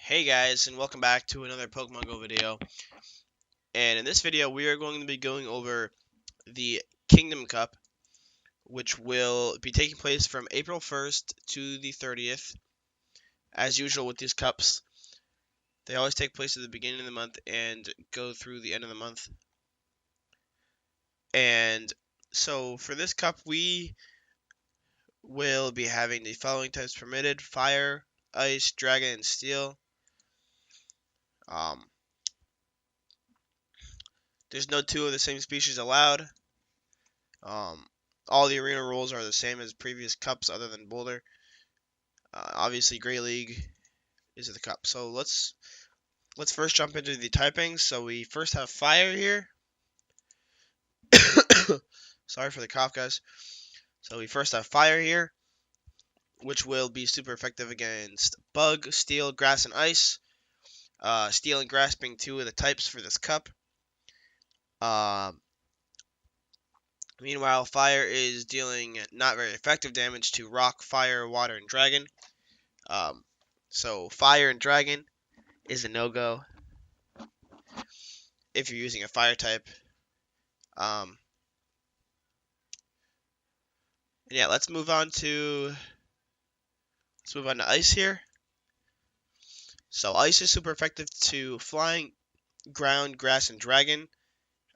Hey guys, and welcome back to another Pokemon Go video. And in this video, we are going to be going over the Kingdom Cup, which will be taking place from April 1st to the 30th. As usual with these cups, they always take place at the beginning of the month and go through the end of the month. And so for this cup, we will be having the following types permitted: Fire, Ice, Dragon, and Steel. There's no two of the same species allowed. All the arena rules are the same as previous cups other than Boulder. Obviously, Great League is the cup. So let's first jump into the typings. So we first have Fire here. Sorry for the cough, guys. So we first have Fire here, which will be super effective against Bug, Steel, Grass, and Ice. Steel and Grass being two of the types for this cup. Meanwhile, Fire is dealing not very effective damage to Rock, Fire, Water, and Dragon. So Fire and Dragon is a no-go if you're using a Fire type. And yeah, let's move on to Ice here. So Ice is super effective to Flying, Ground, Grass, and Dragon.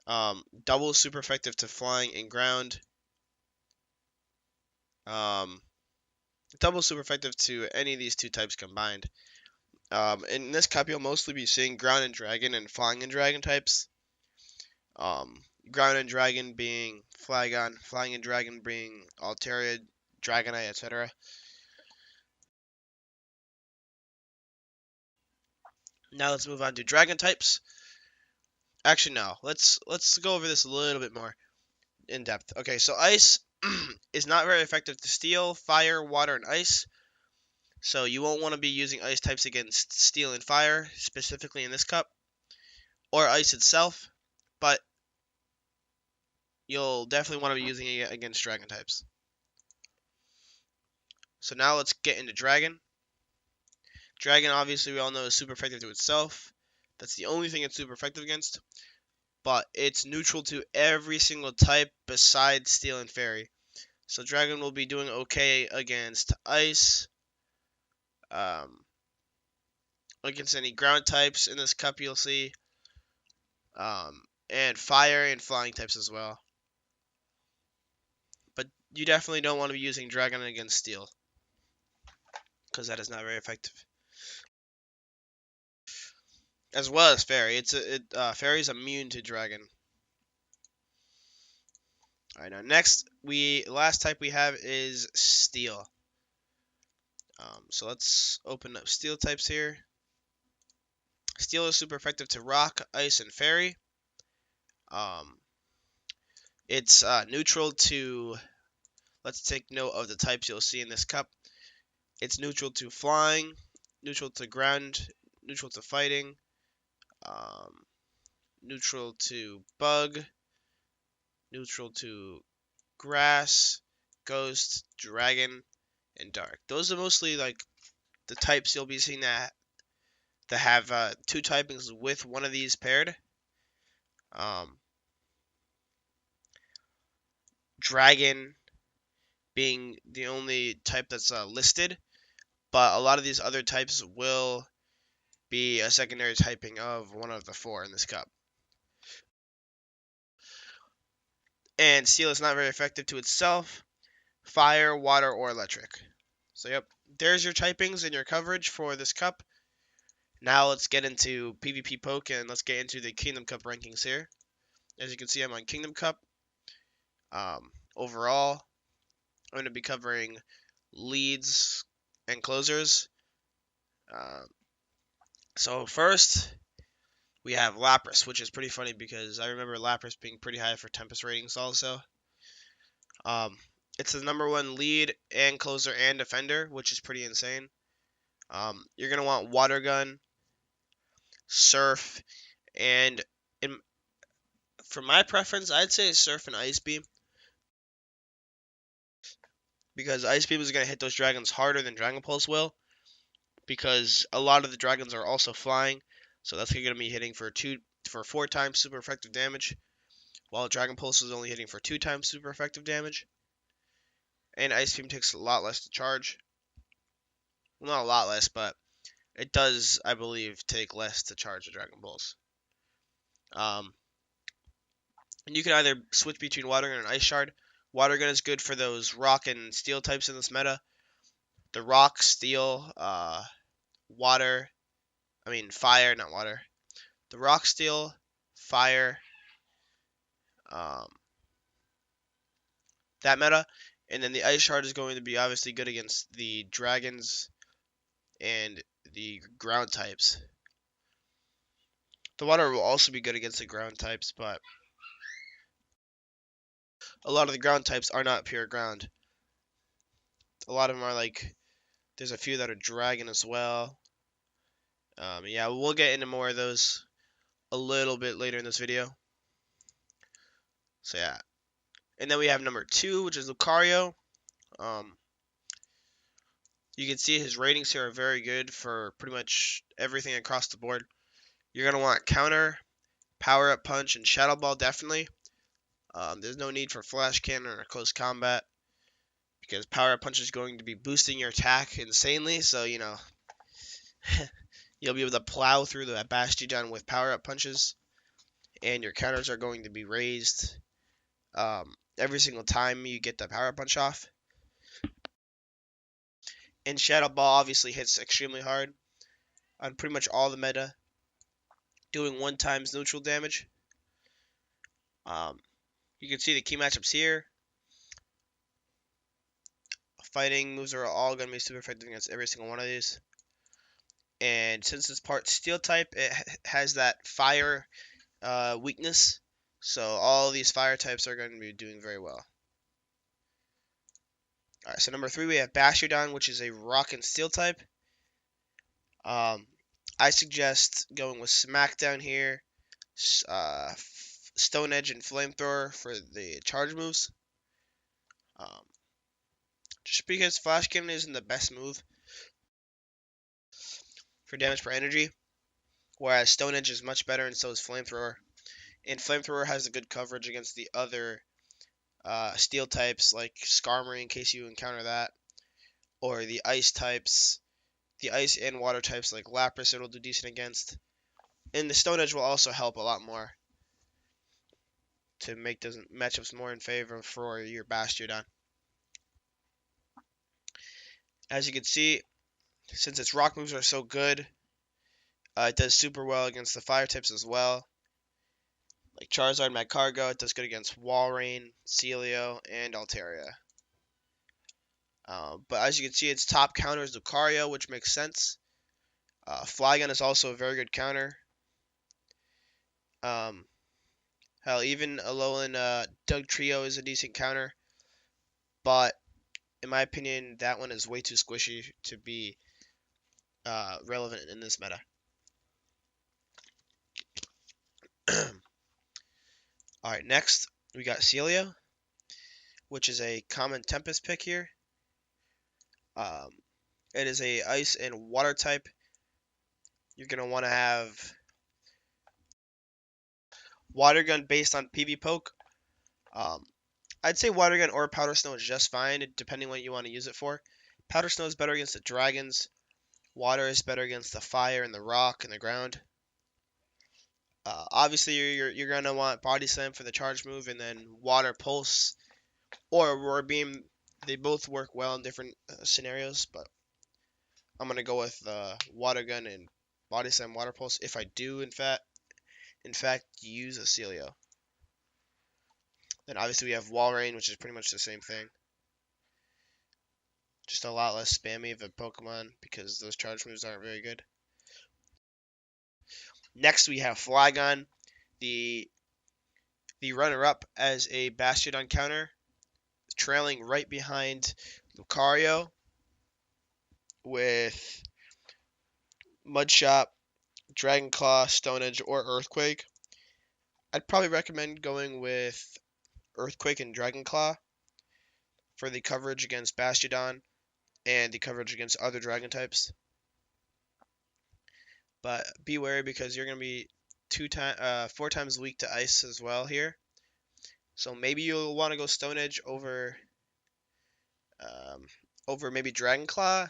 Double super effective to Flying and Ground. Double super effective to any of these two types combined. In this cup, you'll mostly be seeing Ground and Dragon and Flying and Dragon types. Ground and Dragon being Flygon, Flying and Dragon being Altaria, Dragonite, etc. Now let's move on to Dragon types. Actually, no. Let's go over this a little bit more in depth. Okay, so Ice is not very effective to Steel, Fire, Water, and Ice. So you won't want to be using Ice types against Steel and Fire, specifically in this cup, or Ice itself, but you'll definitely want to be using it against Dragon types. So now let's get into Dragon. Dragon, obviously, we all know is super effective to itself. That's the only thing it's super effective against. But it's neutral to every single type besides Steel and Fairy. So Dragon will be doing okay against Ice. Against any ground types in this cup, you'll see. And Fire and Flying types as well. But you definitely don't want to be using Dragon against Steel, because that is not very effective. As well as Fairy. Fairy's immune to Dragon. Alright, now next, last type we have is Steel. So let's open up Steel types here. Steel is super effective to Rock, Ice, and Fairy. It's neutral to, let's take note of the types you'll see in this cup. It's neutral to Flying, neutral to Ground, neutral to Fighting, neutral to Bug, neutral to Grass, Ghost, Dragon, and Dark. Those are mostly like the types you'll be seeing that have two typings with one of these paired. Dragon being the only type that's listed, but a lot of these other types will be a secondary typing of one of the four in this cup. And Steel is not very effective to itself, Fire, Water, or Electric. So yep, there's your typings and your coverage for this cup. Now let's get into PvP Poke, and let's get into the Kingdom Cup rankings here. As you can see, I'm on Kingdom Cup. Overall, I'm going to be covering leads and closers. So first, we have Lapras, which is pretty funny because I remember Lapras being pretty high for Tempest ratings also. It's the #1 lead and closer and defender, which is pretty insane. You're going to want Water Gun, Surf, and for my preference, I'd say Surf and Ice Beam, because Ice Beam is going to hit those dragons harder than Dragon Pulse will. because a lot of the dragons are also flying, so that's going to be hitting for 4 times super effective damage, while Dragon Pulse is only hitting for 2 times super effective damage. And Ice Beam takes a lot less to charge. Well, not a lot less, but it does, I believe, take less to charge the Dragon Pulse. And you can either switch between Water Gun and Ice Shard. Water Gun is good for those rock and steel types in this meta. The rock, steel, fire, not water. The rock, steel, fire, um, that meta. And then the Ice Shard is going to be obviously good against the dragons and the ground types. The water will also be good against the ground types, but a lot of the ground types are not pure ground. A lot of them are like, there's a few that are dragon as well. Yeah, we'll get into more of those a little bit later in this video. So yeah. And then we have number 2, which is Lucario. You can see his ratings here are very good for pretty much everything across the board. You're going to want Counter, Power Up Punch, and Shadow Ball definitely. There's no need for Flash Cannon or Close Combat, because Power Up Punch is going to be boosting your attack insanely, so, you know, you'll be able to plow through the Bastion with Power Up Punches, and your counters are going to be raised every single time you get the Power Up Punch off. And Shadow Ball obviously hits extremely hard on pretty much all the meta, doing 1 times neutral damage. You can see the key matchups here. Fighting moves are all going to be super effective against every single one of these. And since it's part steel type, it has that fire weakness. So all these fire types are going to be doing very well. Alright, so number 3 we have Bastion, which is a rock and steel type. I suggest going with Smackdown here, Stone Edge and Flamethrower for the charge moves. Just because Flash Cannon isn't the best move for damage per energy, whereas Stone Edge is much better, and so is Flamethrower. And Flamethrower has a good coverage against the other steel types, like Skarmory in case you encounter that, or the ice types, the ice and water types like Lapras it'll do decent against. And the Stone Edge will also help a lot more to make those matchups more in favor for your Bastion. As you can see, since its rock moves are so good, it does super well against the fire types as well. Like Charizard, Magcargo, it does good against Walrein, Celio, and Altaria. But as you can see, its top counter is Lucario, which makes sense. Flygon is also a very good counter. Hell, even Alolan Dugtrio is a decent counter. But, in my opinion, that one is way too squishy to be relevant in this meta. Alright, next we got Celio, which is a common Tempest pick here. It is a ice and water type. You're going to want to have Water Gun based on PV Poke. I'd say Water Gun or Powder Snow is just fine, depending what you want to use it for. Powder Snow is better against the dragons. Water is better against the fire and the rock and the ground. Obviously, you're going to want Body Slam for the charge move, and then Water Pulse or Roar Beam. They both work well in different scenarios, but I'm going to go with Water Gun and Body Slam Water Pulse if I do, in fact, use a Celio. Then obviously we have Walrein, which is pretty much the same thing. Just a lot less spammy of a Pokemon because those charge moves aren't very good. Next we have Flygon, the runner-up as a Bastion counter, trailing right behind Lucario with Mudshot, Dragon Claw, Stone Edge, or Earthquake. I'd probably recommend going with Earthquake and Dragon Claw for the coverage against Bastion and the coverage against other dragon types. but be wary because you're gonna be 4 times weak to ice as well here. So maybe you'll want to go Stone Edge um, over maybe Dragon Claw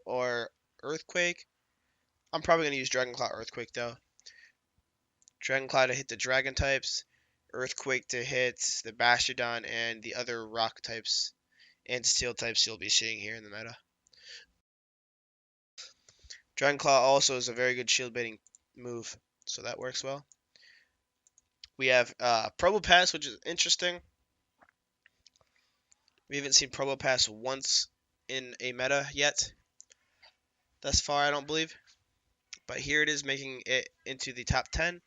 or Earthquake. I'm probably gonna use Dragon Claw Earthquake though. Dragon Claw to hit the Dragon types, Earthquake to hit the Bastiodon and the other Rock types and Steel types you'll be seeing here in the meta. Dragon Claw also is a very good shield baiting move, so that works well. We have Probopass, which is interesting. We haven't seen Probopass once in a meta yet, thus far, I don't believe. But here it is making it into the top 10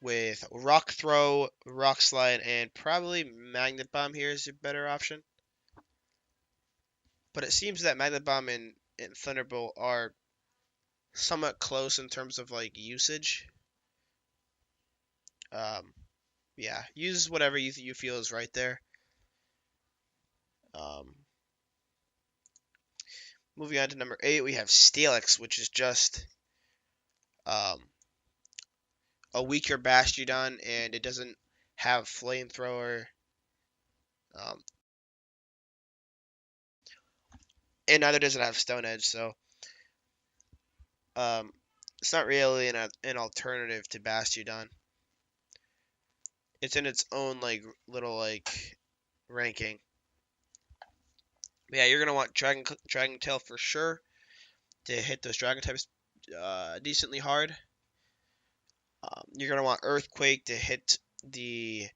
with Rock Throw, Rock Slide, and probably Magnet Bomb here is a better option. But it seems that Magnet Bomb and Thunderbolt are somewhat close in terms of like usage. Yeah, use whatever you feel is right there. Moving on to number 8, we have Steelix, which is just a weaker Bastiodon, and it doesn't have Flamethrower. And neither does it have Stone Edge, so it's not really an alternative to Bastiodon. It's in its own like little like ranking. But yeah, you're gonna want Dragon Tail for sure to hit those Dragon types decently hard. You're gonna want Earthquake to hit the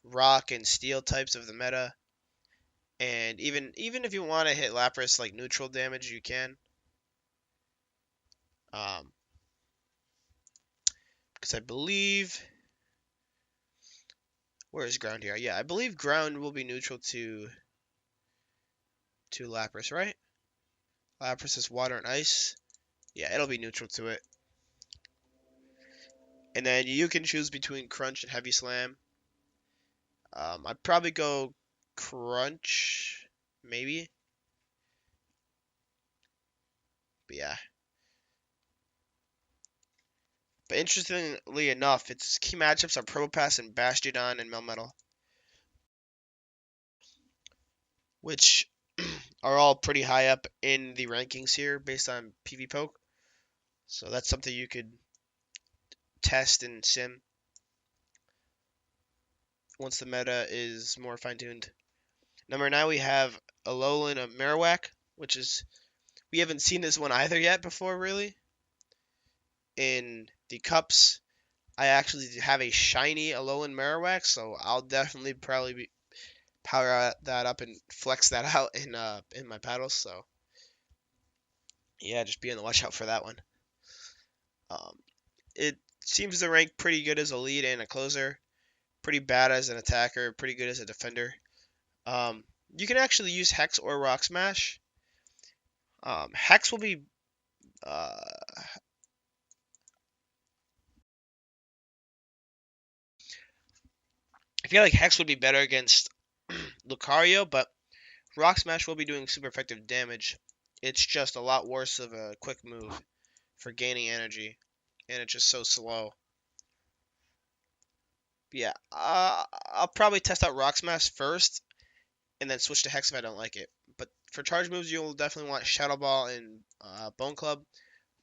Rock and Steel types of the meta, and even if you want to hit Lapras like neutral damage, you can. Because I believe, where is Ground here? Yeah, I believe Ground will be neutral to Lapras, right? Lapras is Water and Ice. Yeah, it'll be neutral to it. And then you can choose between Crunch and Heavy Slam. I'd probably go Crunch, maybe. But yeah. But interestingly enough, its key matchups are Probopass and Bastiodon and Melmetal, which are all pretty high up in the rankings here based on PvPoke. So that's something you could test and sim once the meta is more fine-tuned. Number 9, we have Alolan Marowak, which is, we haven't seen this one either yet before, really. In the cups, I actually have a shiny Alolan Marowak, so I'll definitely probably power that up and flex that out in my paddles. So yeah, just be on the watch out for that one. It seems to rank pretty good as a lead and a closer, pretty bad as an attacker, pretty good as a defender. You can actually use Hex or Rock Smash. Hex will be I feel like Hex would be better against Lucario, but Rock Smash will be doing super effective damage. It's just a lot worse of a quick move for gaining energy, and it's just so slow. Yeah, I'll probably test out Rock Smash first, and then switch to Hex if I don't like it. But for charge moves, you'll definitely want Shadow Ball and Bone Club.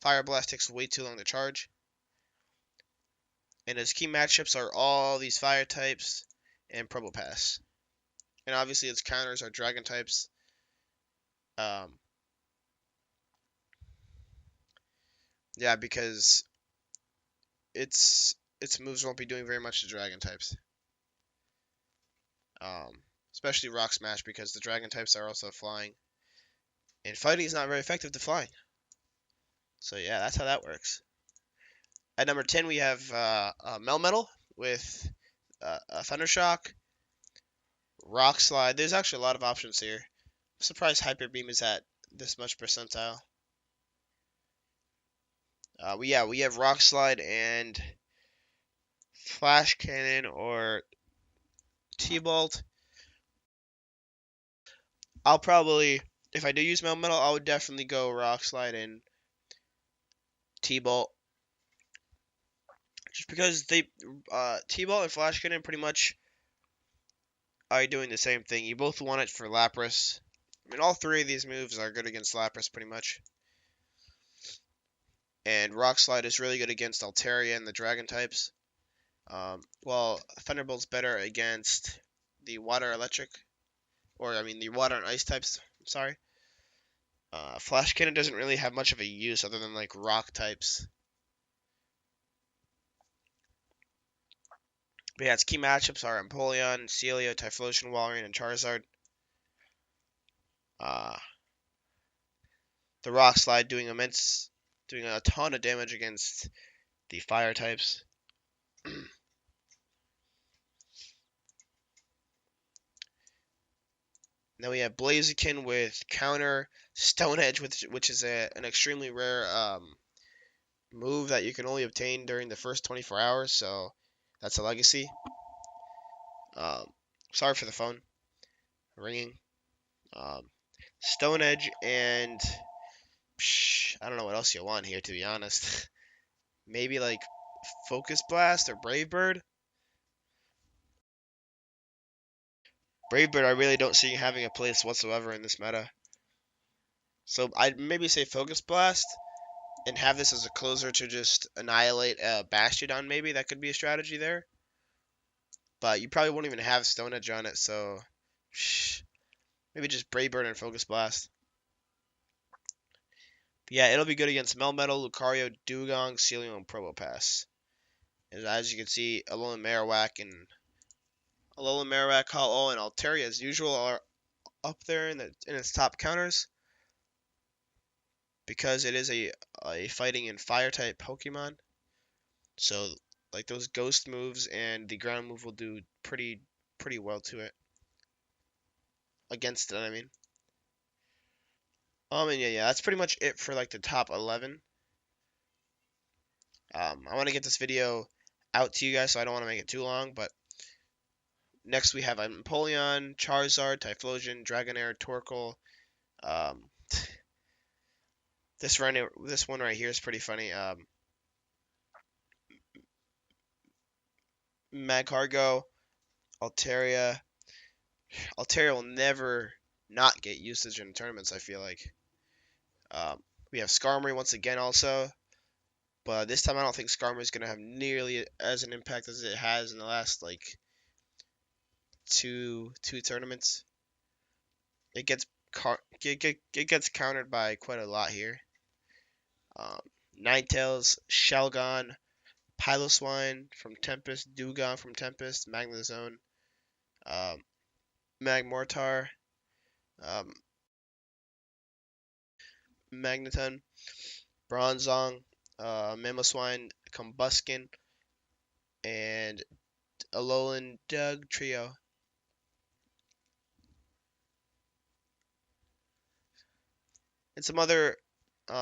Fire Blast takes way too long to charge. And his key matchups are all these fire types and Probopass. And obviously its counters are dragon types. Yeah, because its moves won't be doing very much to dragon types. Especially Rock Smash because the dragon types are also flying. And fighting is not very effective to flying. So yeah, that's how that works. At number 10, we have Melmetal with a Thundershock, Rock Slide. There's actually a lot of options here. I'm surprised Hyper Beam is at this much percentile. We have Rock Slide and Flash Cannon or T-Bolt. I'll probably, if I do use Melmetal, I would definitely go Rock Slide and T-Bolt. Just because they T-Bolt and Flash Cannon pretty much are doing the same thing. You both want it for Lapras. I mean, all three of these moves are good against Lapras pretty much. And Rock Slide is really good against Altaria and the Dragon types. Well, Thunderbolt's better against the Water Electric, or I mean the Water and Ice types. I'm sorry. Flash Cannon doesn't really have much of a use other than like Rock types. But yeah, its key matchups are Empoleon, Celio, Typhlosion, Walrein, and Charizard. The Rock Slide doing a ton of damage against the Fire types. Then we have Blaziken with counter Stone Edge, which is an extremely rare move that you can only obtain during the first 24 hours. So that's a legacy. Sorry for the phone ringing. Stone Edge and I don't know what else you want here, to be honest. Maybe like Focus Blast or Brave Bird. Brave Bird, I really don't see having a place whatsoever in this meta. So I'd maybe say Focus Blast and have this as a closer to just annihilate Bastiodon. Maybe that could be a strategy there. But you probably won't even have Stone Edge on it, so maybe just Brave Bird and Focus Blast. But yeah, it'll be good against Melmetal, Lucario, Dugong, Celio, and Probopass. And as you can see, Alolan Marowak, Hall-O, and Altaria, as usual, are up there in its top counters because it is a fighting and fire type Pokemon. So like those ghost moves and the ground move will do pretty well to it. Against it, I mean. And yeah, that's pretty much it for like the top 11. I want to get this video out to you guys, so I don't want to make it too long, but next we have Empoleon, Charizard, Typhlosion, Dragonair, Torkoal. This one right here is pretty funny. Magcargo, Altaria. Altaria will never not get usage in tournaments, I feel like. We have Skarmory once again also. But this time I don't think Skarmory is going to have nearly as an impact as it has in the last, like, two tournaments. It gets countered by quite a lot here. Ninetales, Shelgon, Piloswine from Tempest, Dugong from Tempest, Magnezone, Magmortar, Magneton, Bronzong, Mamoswine, Combuskin, and Alolan Doug Trio. And some other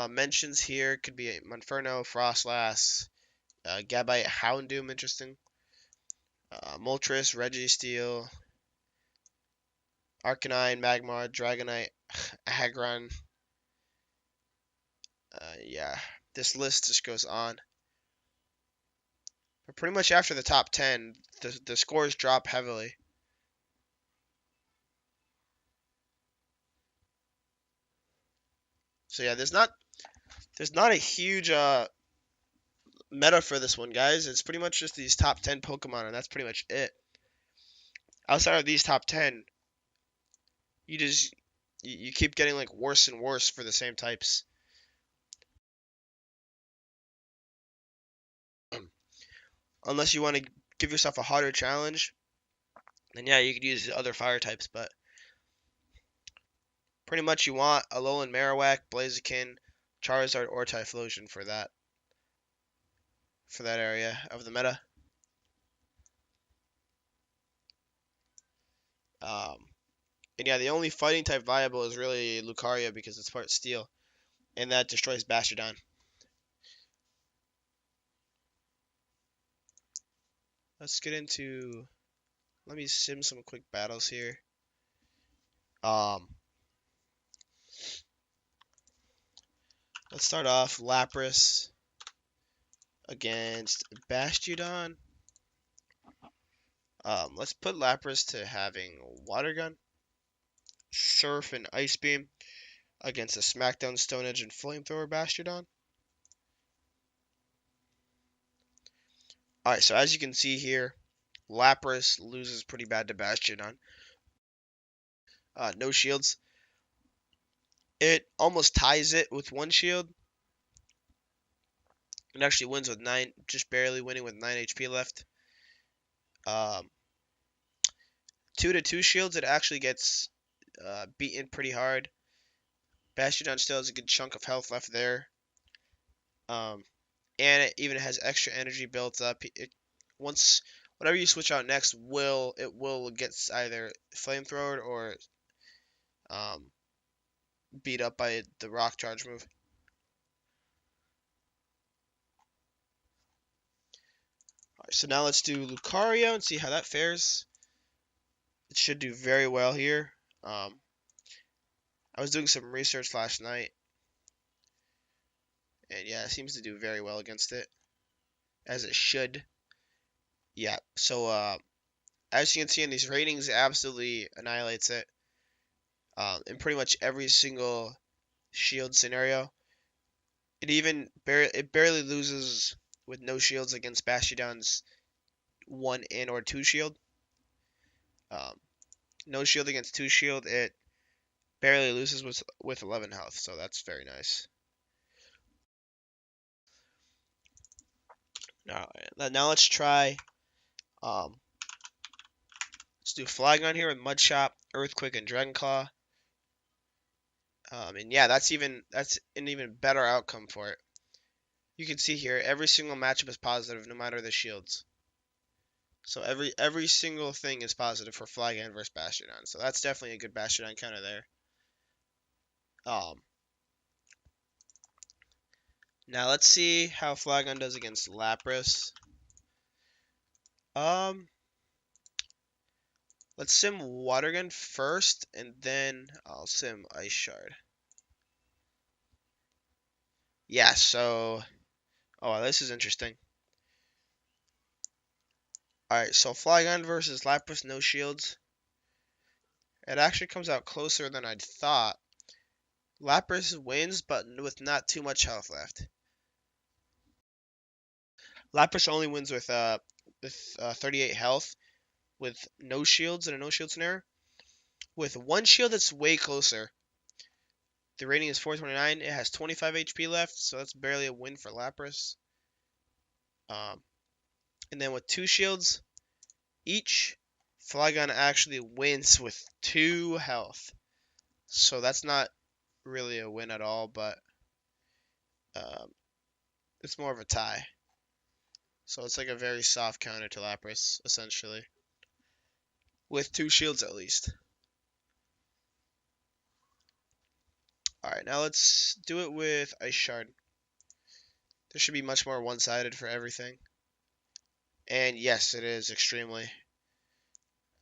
mentions here could be Monferno, Frostlass, Gabite, Houndoom, interesting. Moltres, Registeel, Arcanine, Magmar, Dragonite, Aggron. Yeah, this list just goes on. But pretty much after the top 10, the scores drop heavily. So yeah, there's not a huge meta for this one, guys. It's pretty much just these top 10 Pokemon, and that's pretty much it. Outside of these top 10, you keep getting like worse and worse for the same types. Unless you want to give yourself a harder challenge, then yeah, you could use other fire types, but pretty much you want Alolan Marowak, Blaziken, Charizard, or Typhlosion for that area of the meta. And yeah, the only fighting type viable is really Lucario because it's part steel, and that destroys Bastiodon. Let's get into. Let me sim some quick battles here. Let's start off Lapras against Bastiodon. Let's put Lapras to having Water Gun, Surf, and Ice Beam against a Smackdown, Stone Edge, and Flamethrower Bastiodon. Alright, so as you can see here, Lapras loses pretty bad to Bastiodon. No shields. It almost ties it with one shield. It actually wins with 9, just barely winning with 9 HP left. 2 to 2 shields, it actually gets beaten pretty hard. Bastiodon still has a good chunk of health left there. And it even has extra energy built up. Once whatever you switch out next will get either flamethrowered or beat up by the rock charge move. Alright, so now let's do Lucario and see how that fares. It should do very well here. I was doing some research last night, and yeah, it seems to do very well against it, as it should. Yeah, so as you can see in these ratings, it absolutely annihilates it in pretty much every single shield scenario. It barely loses with no shields against Bastiodon's 1 in or 2 shield. No shield against 2 shield, it barely loses with 11 health, so that's very nice. Now let's try. Let's do Flygon here with Mud Shot, Earthquake, and Dragon Claw. And yeah, that's an even better outcome for it. You can see here every single matchup is positive, no matter the shields. So every single thing is positive for Flygon versus Bastiodon. So that's definitely a good Bastiodon counter there. Now let's see how Flygon does against Lapras. Let's sim Water Gun first, and then I'll sim Ice Shard. Yeah, so oh, this is interesting. Alright, so Flygon versus Lapras, no shields. It actually comes out closer than I'd thought. Lapras wins, but with not too much health left. Lapras only wins with 38 health, with no shields in a no shield scenario. With one shield, it's way closer. The rating is 429. It has 25 HP left, so that's barely a win for Lapras. And then with 2 shields each, Flygon actually wins with 2 health. So that's not really a win at all, but it's more of a tie. So it's like a very soft counter to Lapras, essentially. With 2 shields at least. Alright, now let's do it with Ice Shard. This should be much more one-sided for everything. And yes, it is extremely.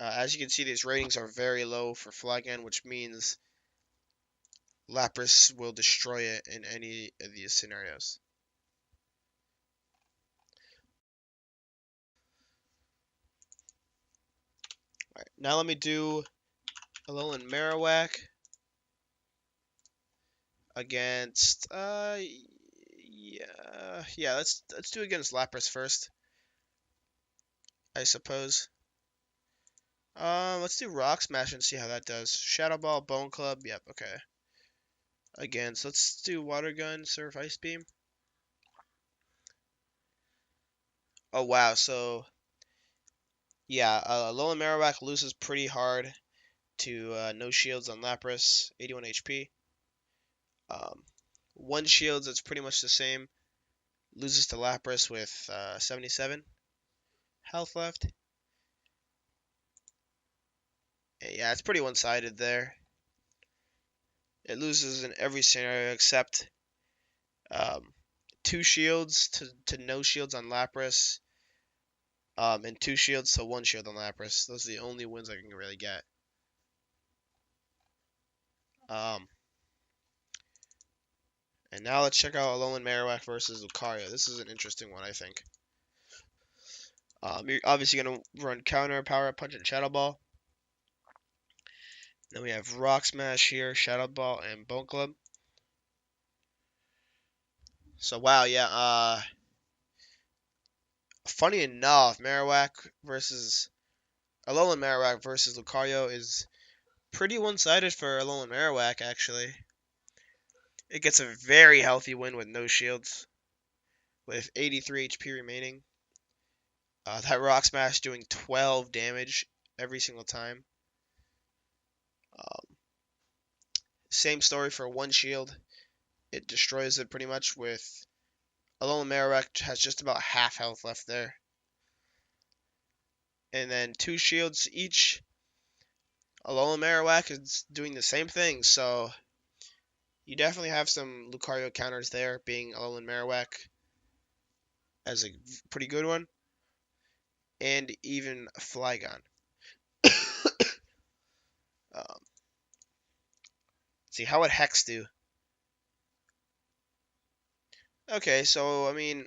As you can see, these ratings are very low for Flygon, which means Lapras will destroy it in any of these scenarios. Alright, now let me do Alolan Marowak against yeah, let's do against Lapras first, I suppose. Let's do Rock Smash and see how that does. Shadow Ball, Bone Club, yep, okay. Let's do Water Gun, Surf, Ice Beam. Oh wow, so yeah, Alolan Marowak loses pretty hard to no shields on Lapras, 81 HP. One shields, it's pretty much the same. Loses to Lapras with 77 health left. Yeah, it's pretty one-sided there. It loses in every scenario except 2 shields to no shields on Lapras, and 2 shields to 1 shield on Lapras. Those are the only wins I can really get. And now let's check out Alolan Marowak versus Lucario. This is an interesting one, I think. You're obviously going to run Counter, Power Up Punch, and Shadow Ball. Then we have Rock Smash here, Shadow Ball, and Bone Club. So, wow, yeah, funny enough, Alolan Marowak versus Lucario is pretty one-sided for Alolan Marowak, actually. It gets a very healthy win with no shields, with 83 HP remaining. That Rock Smash doing 12 damage every single time. Same story for one shield. It destroys it pretty much with Alolan Marowak has just about half health left there. And then two shields each. Alolan Marowak is doing the same thing, so you definitely have some Lucario counters there, being Alolan Marowak as a pretty good one. And even Flygon. See, how would Hex do? Okay, so, I mean,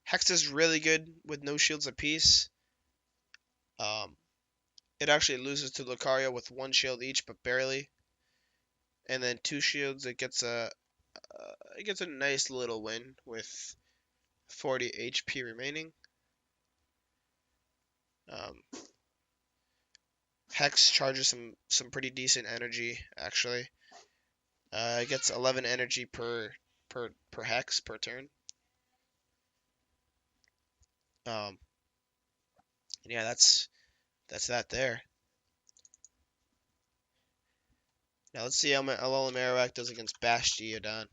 Hex is really good with no shields apiece. It actually loses to Lucario with one shield each, but barely. And then two shields, it gets a nice little win with 40 HP remaining. Hex charges some pretty decent energy, actually. It gets 11 energy per Hex per turn. Yeah, that's that there. Now let's see how Alolan Marowak does against Bastiodon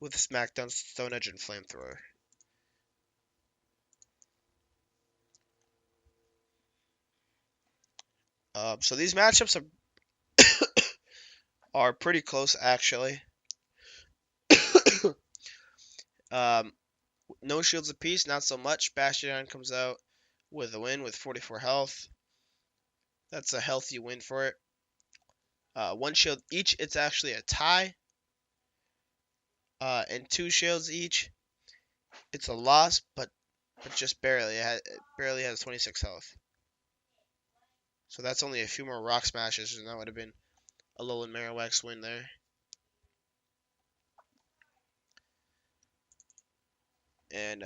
with Smackdown, Stone Edge, and Flamethrower. So these matchups are pretty close, actually. No shields apiece, not so much. Bastiodon comes out with a win with 44 health. That's a healthy win for it. One shield each, it's actually a tie. And two shields each, it's a loss, but just barely. It barely has 26 health. So that's only a few more Rock Smashes, and that would have been Alolan Marowak's win there. And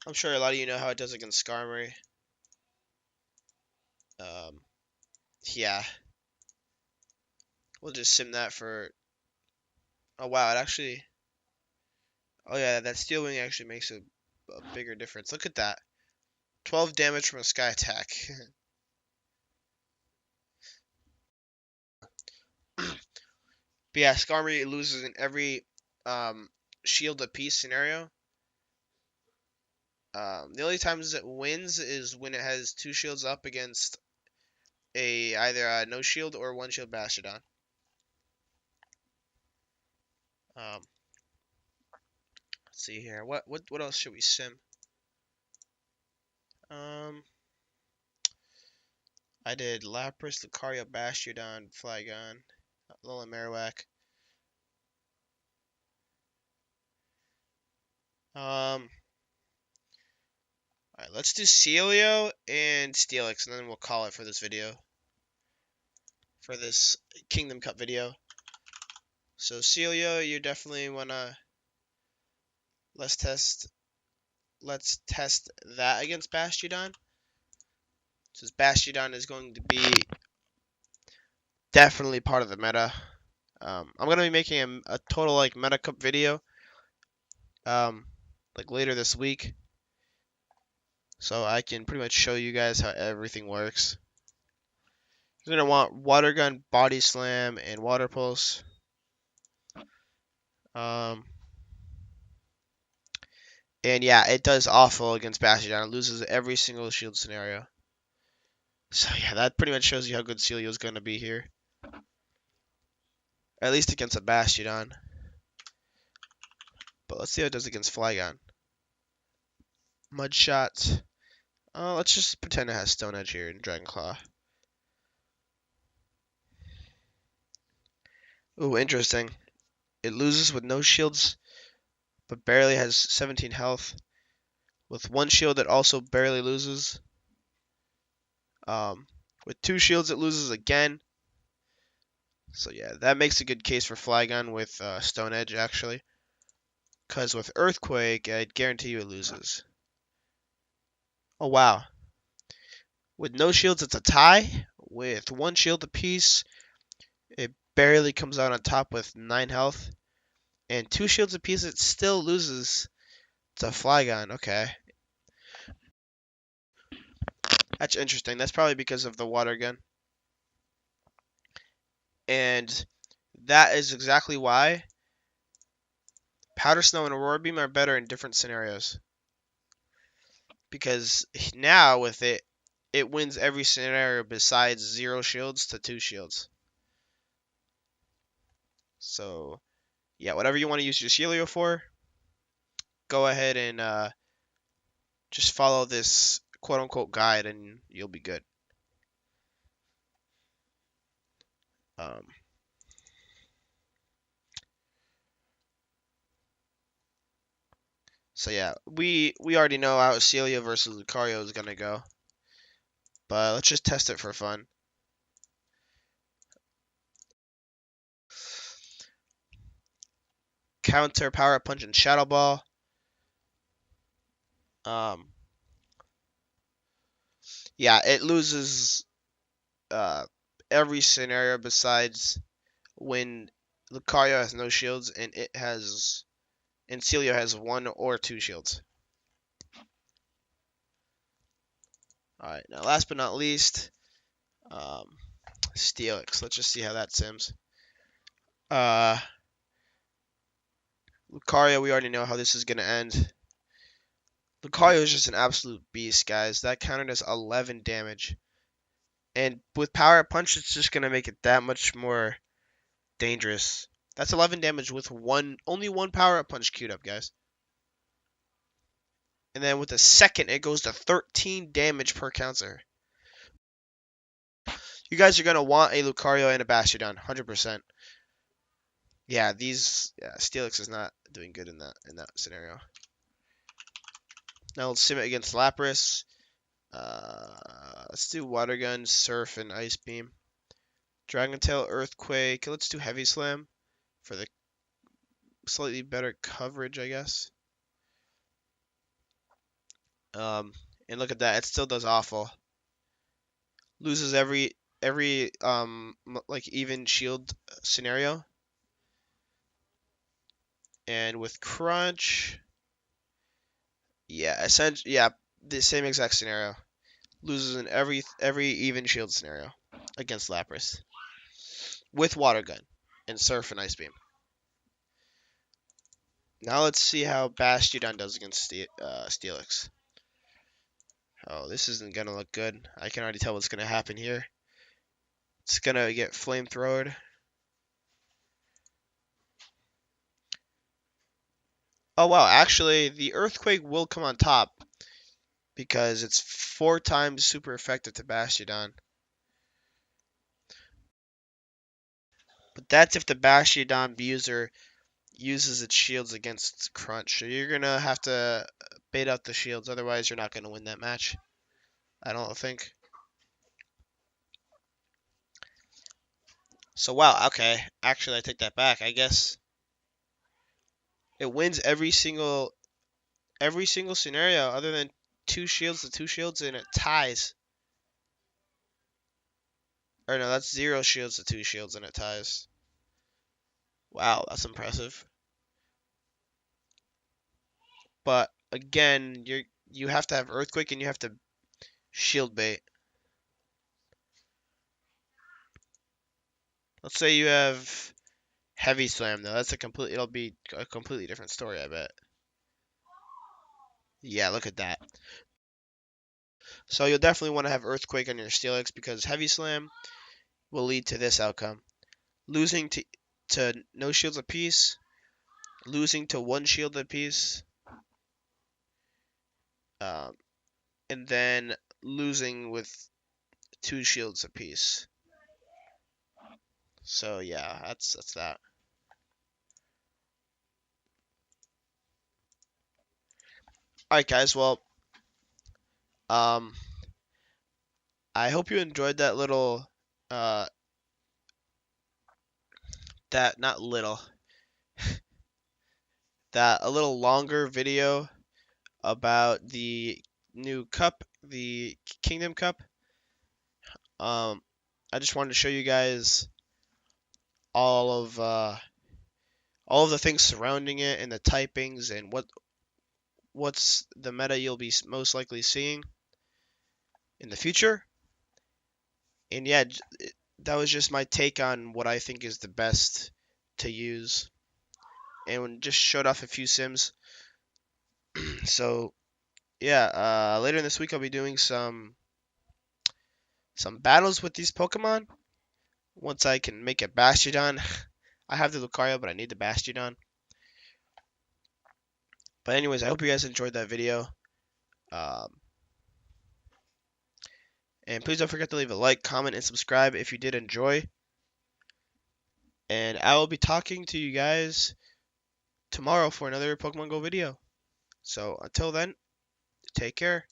I'm sure a lot of you know how it does against Skarmory. Yeah. We'll just sim that for... Oh, wow, it actually... Oh, yeah, that Steel Wing actually makes a bigger difference. Look at that. 12 damage from a Sky Attack. But yeah, Skarmory loses in every shield apiece scenario. The only times it wins is when it has two shields up against either a no shield or one shield Bastiodon. Let's see here. What else should we sim? I did Lapras, Lucario, Bastiodon, Flygon, Alolan Marowak. Alright, let's do Celio and Steelix, and then we'll call it for this video. For this Kingdom Cup video. So Celio, you definitely wanna let's test that against Bastiodon. Since Bastiodon is going to be definitely part of the meta. I'm gonna be making a total like Meta Cup video. Like later this week. So I can pretty much show you guys how everything works. You're gonna want Water Gun, Body Slam, and Water Pulse. And yeah, it does awful against Bastiodon. It loses every single shield scenario. So yeah, that pretty much shows you how good Celio is gonna be here. At least against a Bastiodon. But let's see how it does against Flygon. Mud Shot. Let's just pretend it has Stone Edge here in Dragon Claw. Ooh, interesting. It loses with no shields, but barely has 17 health. With one shield, it also barely loses. Um, with two shields, it loses again. So yeah, that makes a good case for Flygon with Stone Edge, actually. Because with Earthquake, I guarantee you it loses. Oh, wow. With no shields, it's a tie. With one shield apiece, it barely comes out on top with 9 health. And two shields apiece, it still loses to Flygon. Okay. That's interesting. That's probably because of the water gun. And that is exactly why Powder Snow and Aurora Beam are better in different scenarios. Because now with it, it wins every scenario besides 0 shields to 2 shields. So, yeah, whatever you want to use your Celio for, go ahead and just follow this quote-unquote guide and you'll be good. Um, so yeah, we already know how Celio versus Lucario is gonna go, but let's just test it for fun. Counter Power Punch and Shadow Ball. Um, yeah, it loses uh, every scenario besides when Lucario has no shields and Celio has 1 or 2 shields. Alright, now last but not least, um, Steelix. Let's just see how that sims. Uh, Lucario, we already know how this is going to end. Lucario is just an absolute beast, guys. That counted as 11 damage. And with Power Punch, it's just going to make it that much more dangerous. That's 11 damage with only one Power Punch queued up, guys. And then with the second, it goes to 13 damage per counter. You guys are going to want a Lucario and a Bastiodon, 100%. Yeah, Steelix is not doing good in that scenario. Now let's sim it against Lapras. Let's do Water Gun, Surf, and Ice Beam. Dragon Tail, Earthquake. Let's do Heavy Slam for the slightly better coverage, I guess. And look at that, it still does awful. Loses every like even shield scenario. And with Crunch, yeah, essentially, yeah, the same exact scenario. Loses in every even shield scenario against Lapras with Water Gun and Surf and Ice Beam. Now let's see how Bastiodon does against Steelix. Oh, this isn't gonna look good. I can already tell what's gonna happen here. It's gonna get flamethrowed. Oh wow, actually the Earthquake will come on top because it's 4 times super effective to Bastiodon. But that's if the Bastiodon user uses its shields against Crunch. So you're gonna have to bait out the shields, otherwise you're not gonna win that match. I don't think. So wow, okay. Actually I take that back. I guess it wins every single scenario other than 2 shields to 2 shields and it ties. Or no, that's 0 shields to 2 shields and it ties. Wow, that's impressive. But again, you have to have Earthquake and you have to shield bait. Let's say you have Heavy Slam though. It'll be a completely different story, I bet. Yeah, look at that. So you'll definitely want to have Earthquake on your Steelix because Heavy Slam will lead to this outcome. Losing to no shields apiece, losing to 1 shield apiece, um, and then losing with 2 shields apiece. So yeah, that's that. All right, guys. Well, um, I hope you enjoyed that little, uh, that not little, that a little longer video about the new cup, the Kingdom Cup. Um, I just wanted to show you guys all of uh, all of the things surrounding it and the typings and what's the meta you'll be most likely seeing in the future. And yeah, that was just my take on what I think is the best to use, and just showed off a few sims. So yeah, later in this week I'll be doing some battles with these Pokemon. Once I can make a Bastiodon, I have the Lucario, but I need the Bastiodon. But anyways, I hope you guys enjoyed that video. Um, and please don't forget to leave a like, comment, and subscribe if you did enjoy. And I will be talking to you guys tomorrow for another Pokemon Go video. So until then, take care.